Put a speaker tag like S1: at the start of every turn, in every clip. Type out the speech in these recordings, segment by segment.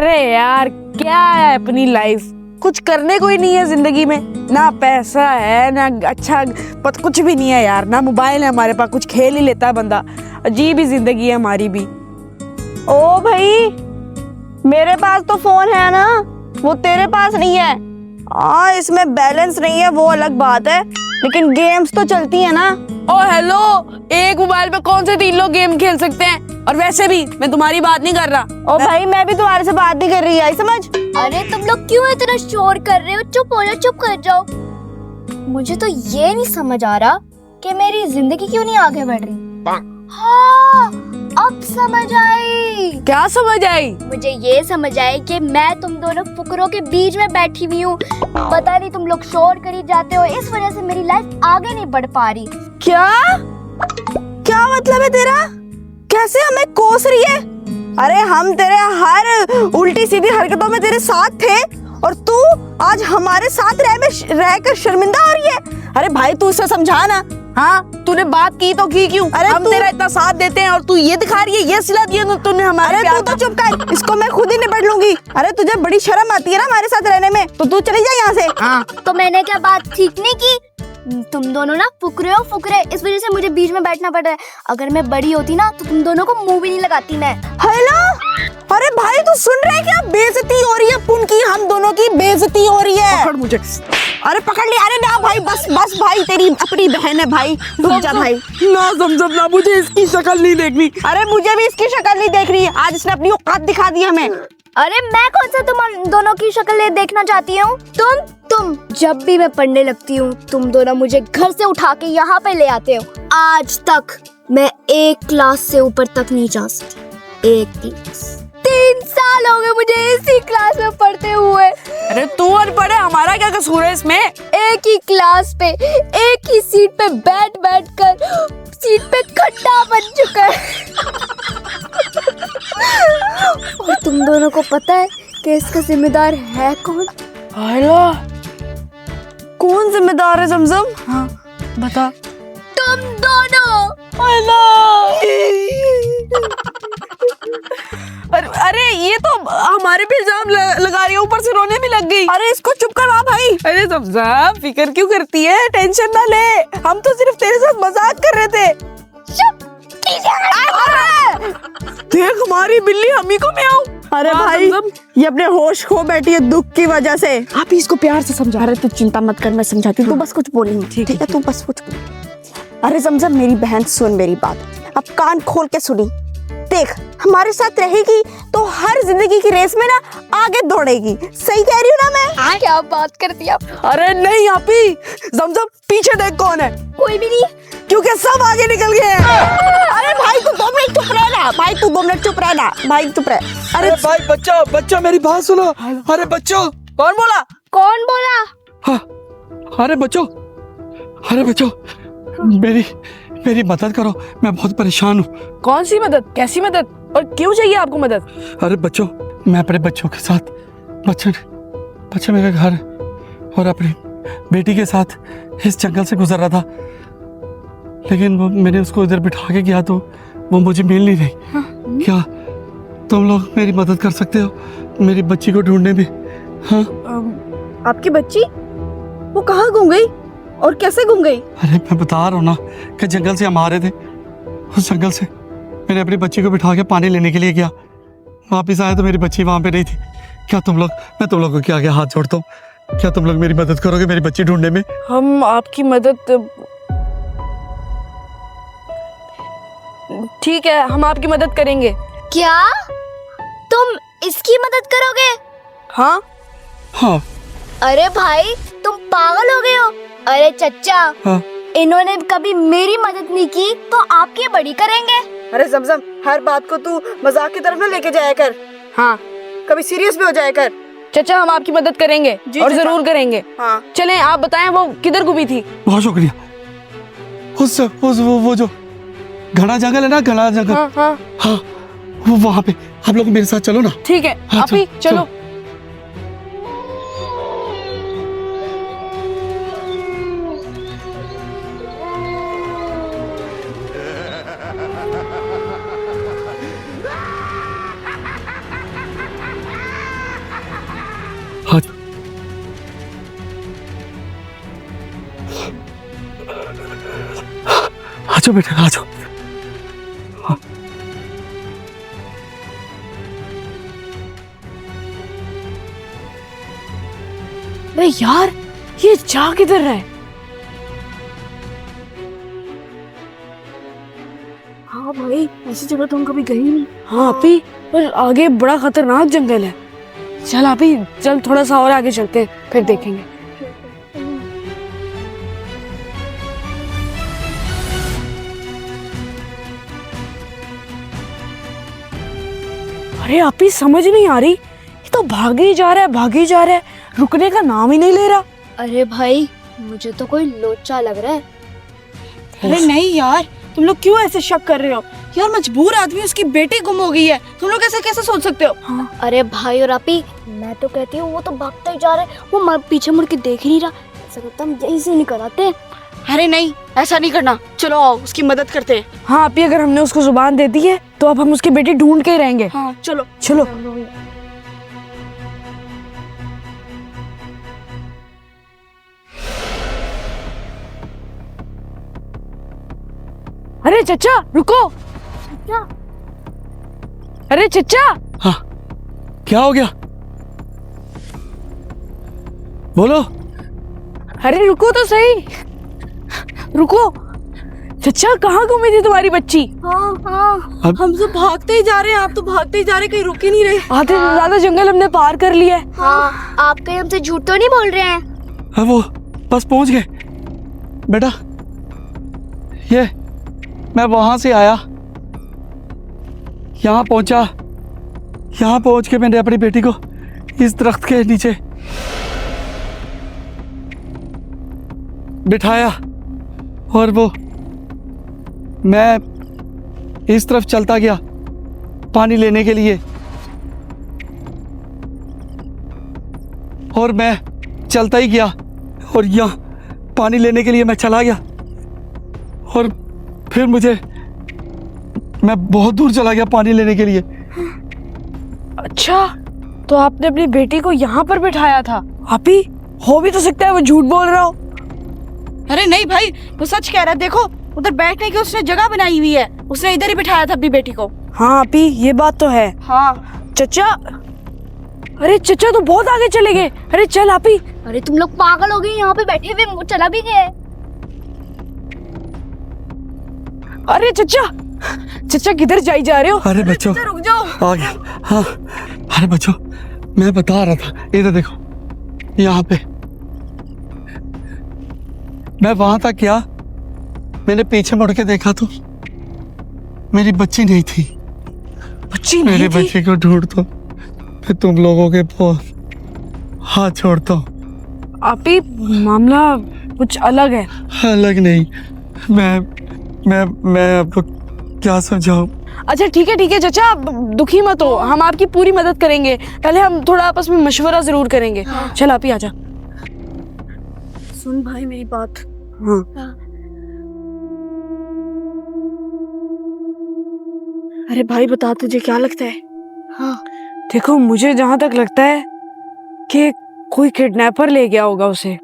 S1: अरे यार क्या है अपनी लाइफ, कुछ करने को ही नहीं है जिंदगी में। ना पैसा है ना अच्छा कुछ भी नहीं है यार, ना मोबाइल है हमारे पास, कुछ खेल ही लेता है बंदा। अजीब ही जिंदगी है हमारी भी।
S2: ओ भाई, मेरे पास तो फोन है ना, वो तेरे पास नहीं है। हाँ, इसमें बैलेंस नहीं है वो अलग बात है, लेकिन गेम्स तो चलती है ना।
S1: ओ हेलो, एक मोबाइल पे कौन से 3 लोग गेम खेल सकते हैं? और वैसे भी मैं तुम्हारी बात नहीं कर रहा।
S2: ओ भाई, मैं भी तुम्हारे से बात नहीं कर रही, आई समझ?
S3: अरे तुम लोग क्यों इतना शोर कर रहे हो? चुप हो जाओ, चुप कर जाओ। मुझे तो ये नहीं समझ आ रहा कि मेरी जिंदगी क्यों नहीं आगे बढ़ रही। हाँ, अब समझ आई।
S1: क्या समझ आई?
S3: मुझे ये समझ आई कि मैं तुम दोनों फुकरों के बीच में बैठी हुई हूँ। पता नहीं तुम लोग शोर करी जाते हो, इस वजह से मेरी लाइफ आगे नहीं बढ़ पा रही।
S2: क्या क्या मतलब है तेरा? कैसे हमें कोस रही है? अरे हम तेरे हर उल्टी सीधी हरकतों में तेरे साथ थे और तू आज हमारे साथ रहकर शर्मिंदा हो रही है। अरे भाई, तू इसे समझा ना।
S1: हाँ, तूने बात की तो की क्यों?
S2: अरे
S1: हम तेरा इतना साथ देते हैं और तू ये दिखा रही है, ये सिला दिया तूने हमारे
S2: अरे
S1: प्यार
S2: तू तो चुप कर, इसको मैं खुद ही निपट लूंगी। अरे तुझे बड़ी शर्म आती है ना हमारे साथ रहने में, तो तू चली जा यहाँ से।
S1: हाँ,
S3: तो मैंने क्या बात ठीक नहीं की? तुम दोनों ना फुकरे हो, फुकरे, इस वजह से मुझे बीच में बैठना पड़ रहा है। अगर मैं बड़ी होती ना तो तुम दोनों को मुंह भी नहीं लगाती मैं।
S2: हेलो, अरे भाई तू सुन रहा है क्या? बेइज्जती हो रही है पुन की, हम दोनों की बेइज्जती हो रही है।
S1: पकड़ मुझे।
S2: अरे पकड़ लिया। अरे ना भाई, बस बस भाई, तेरी अपनी बहन है भाई, रुक जा भाई।
S1: ना समझ ना, मुझे इसकी शक्ल नहीं देखनी।
S2: अरे मुझे भी इसकी शक्ल नहीं देख रही है, आज इसने अपनी औकात दिखा दी हमें।
S3: अरे मैं कौन सा तुम दोनों की शक्ल देखना चाहती हूँ? तुम जब भी मैं पढ़ने लगती हूँ तुम दोनों मुझे घर से उठा के यहाँ पे ले आते हो। आज तक मैं एक क्लास से ऊपर तक नहीं जा सकती। एक क्लास, 3 साल हो गए मुझे इसी क्लास में पढ़ते हुए।
S1: अरे तू अनपढ़ है, हमारा क्या कसूर है इसमें?
S3: एक ही क्लास पे, एक ही सीट पे बैठ बैठ कर सीट पे खड्डा बन चुका है। और तुम दोनों को पता है कि इसका जिम्मेदार है कौन?
S1: हेलो,
S2: कौन जिम्मेदार है जमजम?
S1: हाँ बता।
S3: तुम दोनों।
S1: अरे ये तो हमारे पे इल्जाम लगा रही है, ऊपर से रोने भी लग गई।
S2: अरे इसको चुप करवा भाई।
S1: अरे समझा, फिक्र क्यों करती है? टेंशन ना ले, हम तो सिर्फ तेरे साथ मजाक कर रहे थे।
S3: चुप कीजिए।
S1: देख हमारी बिल्ली हमी को मैं आऊं।
S2: अरे
S1: हाँ,
S2: भाई,
S1: जमजम।
S2: ये अपने होश खो बैठी है दुख की वजह से।
S1: आप ही इसको प्यार से समझा।
S2: अरे तू चिंता मत कर, मैं समझाती हूँ, तू बस कुछ बोली नहीं।
S1: ठीक है,
S2: तू बस कुछ। अरे जमजम मेरी बहन, सुन मेरी बात, अब कान खोल के सुनी। देख, हमारे साथ रहेगी तो हर जिंदगी की रेस में ना आगे दौड़ेगी। सही कह रही हूँ ना मैं?
S3: क्या बात करती आप?
S1: अरे नहीं आप ही, जमजम पीछे देख कौन है।
S3: कोई भी नहीं,
S1: क्योंकि सब आगे निकल गए हैं।
S2: अरे भाई तू 2 मिनट चुप रहना, भाई तू 2 मिनट चुप रहना, भाई चुप रह।
S4: अरे भाई बच्चा मेरी बात सुनो। अरे बच्चों,
S1: कौन बोला?
S3: कौन बोला?
S4: हाँ, अरे बच्चों मेरी मदद करो, मैं बहुत परेशान हूँ।
S1: कौन सी मदद? कैसी मदद? और क्यों चाहिए आपको मदद?
S4: अरे बच्चों, मैं अपने बच्चों के साथ, बच्चा मेरे घर और अपनी बेटी के साथ इस जंगल से गुजर रहा था, लेकिन मैंने उसको इधर बिठा के किया तो वो मुझे मिल नहीं रही।
S1: हाँ।
S4: क्या तुम लोग मेरी मदद कर सकते हो मेरी बच्ची को ढूंढने में? हाँ,
S2: आपकी बच्ची वो कहाँ गुम गई और कैसे गुम गई?
S4: अरे मैं बता रहा हूँ ना कि जंगल से हम आ रहे थे, उस जंगल से मैंने अपनी बच्ची को बिठा के पानी लेने के लिए गया, वापस आया तो मेरी बच्ची वहाँ पे नहीं थी। क्या मैं तुम लोगों के आगे हाथ जोड़ता हूँ, क्या तुम लोग मेरी मदद करोगे मेरी बच्ची ढूंढने में?
S1: हम आपकी मदद, ठीक है, हम आपकी मदद करेंगे।
S3: क्या तुम इसकी मदद करोगे?
S1: हाँ
S4: हाँ
S3: अरे भाई, तुम पागल हो गए हो? अरे चच्चा,
S4: हाँ,
S3: इन्होंने कभी मेरी मदद नहीं की तो आपकी बड़ी करेंगे?
S2: अरे जमजम, हर बात को तू मजाक की तरफ ना लेके जाया कर।
S1: हाँ
S2: कभी सीरियस भी हो जाया कर।
S1: चाचा, हम आपकी मदद करेंगे और
S2: चाचा।
S1: जरूर करेंगे।
S2: हाँ
S1: चलें, आप बताएं वो किधर गुमी थी?
S4: बहुत शुक्रिया। वो जो घना जंगल है ना, घना जंगल,
S1: हाँ हाँ
S4: हाँ, वो वहाँ पे। आप लोग मेरे साथ चलो ना।
S1: ठीक है,
S4: हाँ,
S1: आप ही चलो।
S4: जाओ बेटा, आ जाओ।
S1: अरे यार, ये जा किधर रहा है?
S3: हाँ भाई, ऐसी जगह तो हम कभी गए ही नहीं।
S1: हाँ आपी, पर आगे बड़ा खतरनाक जंगल है। चल आपी, चल थोड़ा सा और आगे चलते हैं, फिर देखेंगे। अरे आपी, समझ नहीं आ रही, ये तो भागे ही जा रहा है, भागे ही जा रहा है, रुकने का नाम ही नहीं ले रहा।
S3: अरे भाई, मुझे तो कोई लोचा लग रहा है।
S2: अरे नहीं यार, तुम लोग क्यों ऐसे शक कर रहे हो? यार मजबूर आदमी, उसकी बेटी गुम हो गई है, तुम लोग ऐसे कैसे सोच सकते हो?
S3: अरे भाई और आपी, मैं तो कहती हूँ वो तो भागता ही जा रहा है, वो पीछे मुड़ के देख ही नहीं रहा। ऐसा लगता हम यहीं से निकल आते हैं।
S2: अरे नहीं, ऐसा नहीं करना, चलो आओ उसकी मदद करते हैं।
S1: हाँ आपी, अगर हमने उसको जुबान दे दी है तो अब हम उसकी बेटी ढूंढ के ही रहेंगे।
S2: हाँ चलो।
S1: चलो। अरे चचा रुको। अरे चचा,
S4: हाँ, क्या हो गया? बोलो।
S1: अरे रुको तो सही, रुको। चचा, कहाँ गुमी थी तुम्हारी बच्ची?
S3: हाँ हाँ,
S2: हम तो भागते ही जा रहे हैं, आप तो भागते ही जा रहे हैं, कहीं रुक ही नहीं रहे।
S1: आधे से ज्यादा जंगल हमने पार कर लिया है।
S3: हाँ, आप कहीं हमसे झूठ तो नहीं बोल रहे हैं?
S4: हाँ, वो बस पहुंच गए बेटा। ये मैं वहां से आया, यहाँ पहुंचा, यहाँ पहुंच के मैंने अपनी बेटी को इस दरख्त के नीचे बिठाया और वो मैं इस तरफ चलता गया पानी लेने के लिए, और मैं चलता ही गया और यहाँ पानी लेने के लिए मैं चला गया, और फिर मैं बहुत दूर चला गया पानी लेने के लिए।
S1: अच्छा, तो आपने अपनी बेटी को यहाँ पर बिठाया था? आपी, हो भी तो सकता है वो झूठ बोल रहा हो।
S2: अरे नहीं भाई, वो सच कह रहा है, देखो उधर बैठने की उसने जगह बनाई हुई है, उसने इधर ही बिठाया था अपनी बेटी को।
S1: हाँ आपी, ये बात तो है।
S2: हाँ
S1: चचा, अरे चचा तो बहुत आगे चले गए। अरे चल आपी।
S3: अरे तुम लोग पागल हो गए, यहाँ पे बैठे हुए वो चला भी गए।
S1: अरे चचा, चचा किधर जाई जा रहे हो?
S4: अरे बच्चों,
S2: रुक जाओ।
S4: आ गया। हाँ, अरे बच्चों, मैं बता रहा था, इधर देखो, यहाँ पे मैं वहां तक गया, मैंने पीछे मुड़ के देखा तो मेरी बच्ची नहीं थी।
S1: बच्ची नहीं
S4: मेरी
S1: थी?
S4: बच्ची को ढूंढता फिर तुम लोगों के बहुत हाथ छोड़ता हूँ।
S1: आपी, मामला कुछ अलग है।
S4: अलग नहीं, मैं आपको क्या समझाऊं?
S1: अच्छा ठीक है चचा, आप दुखी मत हो, हम आपकी पूरी मदद करेंगे। पहले हम थोड़ा आपस में मशवरा जरूर करेंगे। चल आपी आजा।
S2: सुन भाई मेरी बात।
S1: हाँ।
S2: अरे भाई बता, तुझे क्या लगता है?
S3: हाँ,
S1: देखो, मुझे जहां तक लगता है कि कोई किडनैपर ले गया होगा उसे,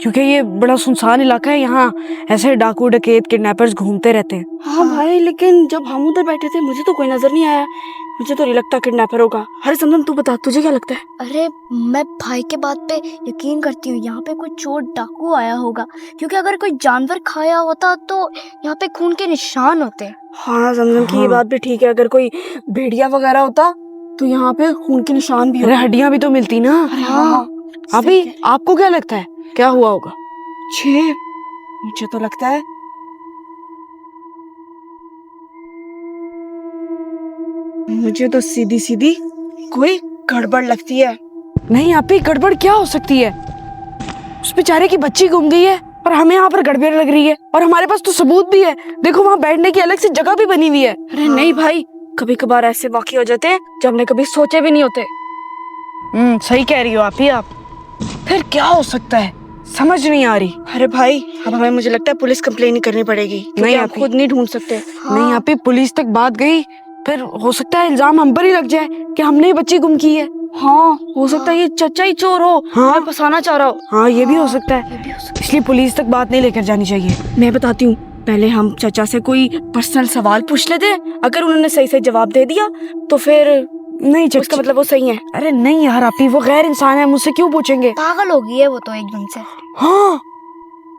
S1: क्योंकि ये बड़ा सुनसान इलाका है, यहाँ ऐसे डाकू डकैत किडनैपर्स घूमते रहते हैं।
S2: हाँ भाई, लेकिन जब हम उधर बैठे थे मुझे तो कोई नजर नहीं आया, मुझे तो नहीं लगता किडनैपर होगा। अरे समझन, तू बता, तुझे क्या लगता है?
S3: अरे मैं भाई के बात पे यकीन करती हूँ, यहाँ पे कोई चोर डाकू आया होगा, क्योंकि अगर कोई जानवर खाया होता तो यहाँ पे खून के निशान होते।
S2: हाँ समझन की ये बात भी ठीक है, अगर कोई भेड़िया वगैरह होता तो यहाँ पे खून के निशान भी
S1: अरे हड्डियां भी तो मिलती ना।
S2: हाँ
S1: अभी आपको क्या लगता है क्या हुआ होगा?
S2: मुझे तो लगता है मुझे तो सीधी सीधी कोई गड़बड़ लगती है।
S1: नहीं आपी, गड़बड़ क्या हो सकती है? उस बेचारे की बच्ची गुम गई है और हमें यहाँ पर गड़बड़ लग रही है, और हमारे पास तो सबूत भी है। देखो, वहाँ बैठने की अलग से जगह भी बनी हुई है।
S2: अरे नहीं भाई, कभी कभार ऐसे वाकई हो जाते हैं जो हमने कभी सोचे भी नहीं होते।
S1: सही कह रही हो आपी आप। फिर क्या हो सकता है, समझ नहीं आ रही।
S2: अरे भाई, अब हमें मुझे लगता है पुलिस कंप्लेन करनी पड़ेगी,
S1: नहीं,
S2: नहीं आप
S1: अभी-
S2: खुद नहीं ढूंढ सकते।
S1: नहीं आपी, पुलिस तक बात गई, फिर हो सकता है इल्जाम हम पर ही लग जाए कि हमने ही बच्ची गुम की है।
S2: हाँ, हो सकता है ये चचा ही चोर हो,
S1: हाँ।
S2: हमें फंसाना चाह रहा हो।
S1: हाँ, ये भी हो सकता है, इसलिए पुलिस तक बात नहीं लेकर जानी चाहिए।
S2: मैं बताती हूँ, पहले हम चचा से कोई पर्सनल सवाल पूछ लेते हैं, अगर उन्होंने सही से जवाब दे दिया तो फिर
S1: नहीं
S2: उसका
S1: चचा,
S2: मतलब वो सही है।
S1: अरे नहीं यार आपी, वो गैर इंसान है, मुझसे क्यों पूछेंगे।
S3: पागल हो गई है वो तो एकदम से।
S1: हाँ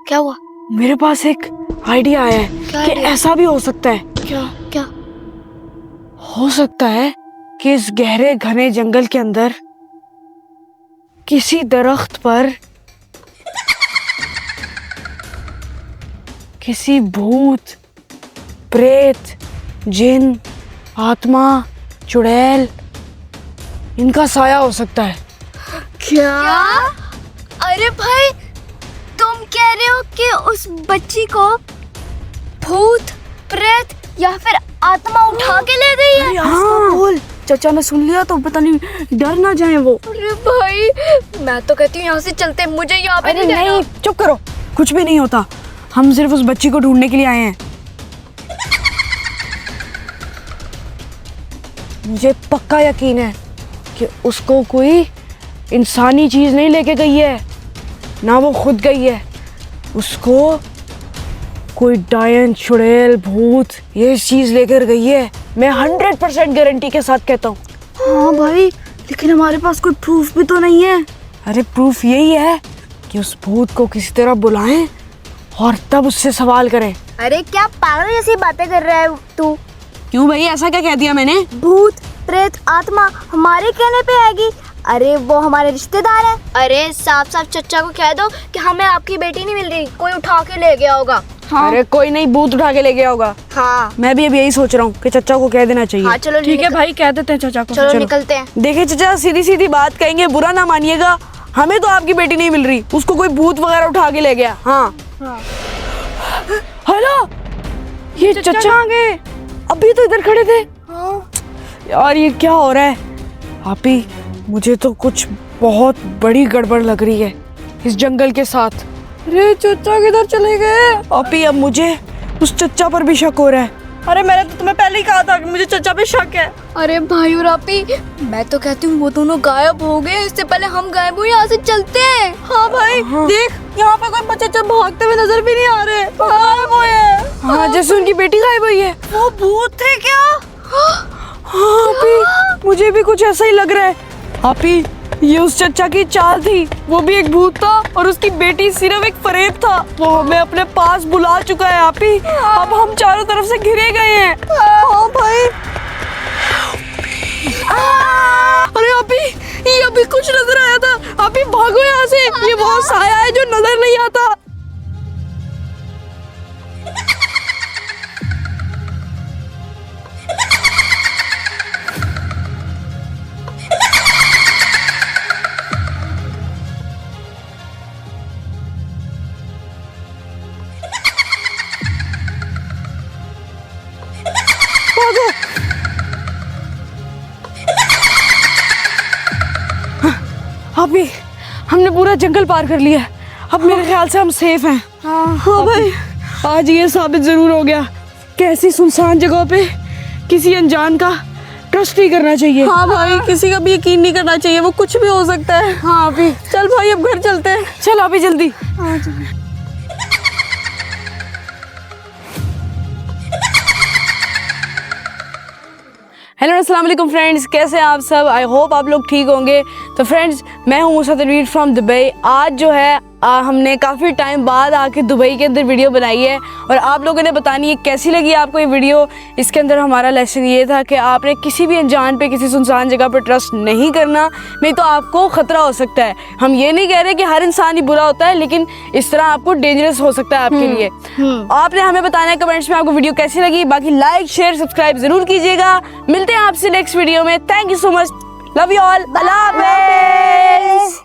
S3: क्या हुआ?
S1: मेरे पास एक आइडिया आया है
S3: क्या
S1: कि
S3: idea?
S1: ऐसा भी हो सकता है,
S3: क्या क्या?
S1: हो सकता है कि इस गहरे घने जंगल के अंदर किसी दरख्त पर किसी भूत, प्रेत, जिन, आत्मा, चुड़ैल, इनका साया हो सकता है।
S3: क्या? अरे भाई, तुम कह रहे हो कि उस बच्ची को भूत, प्रेत या फिर आत्मा उठा के ले गई है?
S2: हाँ बोल, चचा ने सुन लिया तो पता नहीं डर ना जाए वो।
S3: अरे भाई, मैं तो कहती हूँ यहाँ से चलते हैं, मुझे यहाँ पे
S1: अरे
S3: नहीं रहना।
S1: नहीं, चुप करो, कुछ भी नहीं होता, हम सिर्फ उस बच्ची को ढूंढने के लिए आए हैं। मुझे पक्का यकीन है कि उसको कोई इंसानी चीज नहीं लेके गई है, ना वो खुद गई है, उसको कोई डायन, चुड़ैल, भूत ये चीज लेकर गई है। मैं 100% गारंटी के साथ कहता हूँ।
S2: हाँ भाई, लेकिन हमारे पास कोई प्रूफ भी तो नहीं है।
S1: अरे प्रूफ यही है कि उस भूत को किसी तरह बुलाएं और तब उससे सवाल करें।
S3: अरे क्या पागल जैसी बातें कर रहा है तू?
S1: क्यों भाई, ऐसा क्या कह दिया मैंने?
S3: भूत, प्रेत, आत्मा हमारे कहने पे आएगी? अरे वो हमारे रिश्तेदार है। अरे साफ साफ चचा को कह दो कि हमें आपकी बेटी नहीं मिल रही, कोई उठा के ले गया होगा।
S2: हाँ।
S1: अरे कोई नहीं, भूत उठा के ले गया होगा।
S3: हाँ
S1: मैं भी अब यही सोच रहा हूँ कि चचा को कह देना चाहिए।
S3: हाँ, चलो
S2: ठीक है भाई, कह देते हैं चचा को।
S3: चलो निकलते हैं।
S1: देखिए चचा, सीधी सीधी बात कहेंगे, बुरा ना मानिएगा, हमें तो आपकी बेटी नहीं मिल रही, उसको कोई भूत वगैरह उठा के ले गया। हाँ हेलो, ये चचा आ गए, अभी तो इधर खड़े थे। यार ये क्या हो रहा है? आपी, मुझे तो कुछ बहुत बड़ी गड़बड़ लग रही है इस जंगल के साथ। अरे चचा किधर चले गए? आपी, अब मुझे उस चचा पर भी शक हो रहा है।
S2: अरे मैंने तो तुम्हें पहले ही कहा था कि मुझे चचा पे शक है।
S3: अरे भाई और आपी, मैं तो कहती हूँ वो दोनों गायब हो गए, इससे पहले हम गायब हुए, यहाँ से चलते हैं।
S2: हाँ भाई, देख यहाँ पे कोई बच्चे भागते हुए नजर भी नहीं आ रहे, गायब हुए हैं।
S1: हाँ, जैसे उनकी बेटी गायब हुई है।
S2: वो भूत थे क्या?
S1: हाँ आपी, मुझे भी कुछ ऐसा ही लग रहा है। आपी, ये उस चचा की चाल थी, वो भी एक भूत था और उसकी बेटी सिर्फ एक फरेब था। वो हमें अपने पास बुला चुका है आपी, अब हम चारों तरफ से घिरे गए हैं।
S2: हाँ भाई।
S1: अरे आपी, ये अभी कुछ नजर आया था, आपी भागो यहाँ से, ये वो साया है जो नजर नहीं आता। अभी हमने पूरा जंगल पार कर लिया, अब मेरे ख्याल से हम सेफ हैं। हाँ भाई, आज ये साबित जरूर हो गया कि ऐसी सुनसान जगह पे किसी अनजान का ट्रस्ट नहीं करना चाहिए।
S2: हाँ भाई, किसी का भी यकीन नहीं करना चाहिए, वो कुछ भी हो सकता है।
S1: हाँ अभी
S2: चल भाई, अब घर चलते हैं।
S1: चल अभी जल्दी। हेलो अस्सलाम वालेकुम फ्रेंड्स, कैसे हैं आप सब? आई होप आप लोग ठीक होंगे। तो फ्रेंड्स, मैं हूं मूसा तनवीर फ्रॉम दुबई। आज जो है हमने काफ़ी टाइम बाद आके दुबई के अंदर वीडियो बनाई है और आप लोगों ने बतानी है कैसी लगी आपको ये वीडियो। इसके अंदर हमारा लेसन ये था कि आपने किसी भी अनजान पे, किसी सुनसान जगह पर ट्रस्ट नहीं करना, नहीं तो आपको ख़तरा हो सकता है। हम ये नहीं कह रहे कि हर इंसान ही बुरा होता है, लेकिन इस तरह आपको डेंजरस हो सकता है आपके लिए। आपने हमें बताना है कमेंट्स में आपको वीडियो कैसी लगी। बाकी लाइक, शेयर, सब्सक्राइब ज़रूर कीजिएगा। मिलते हैं आपसे नेक्स्ट वीडियो में। Thank you so much, love you all, अल्लाह हाफ़िज़।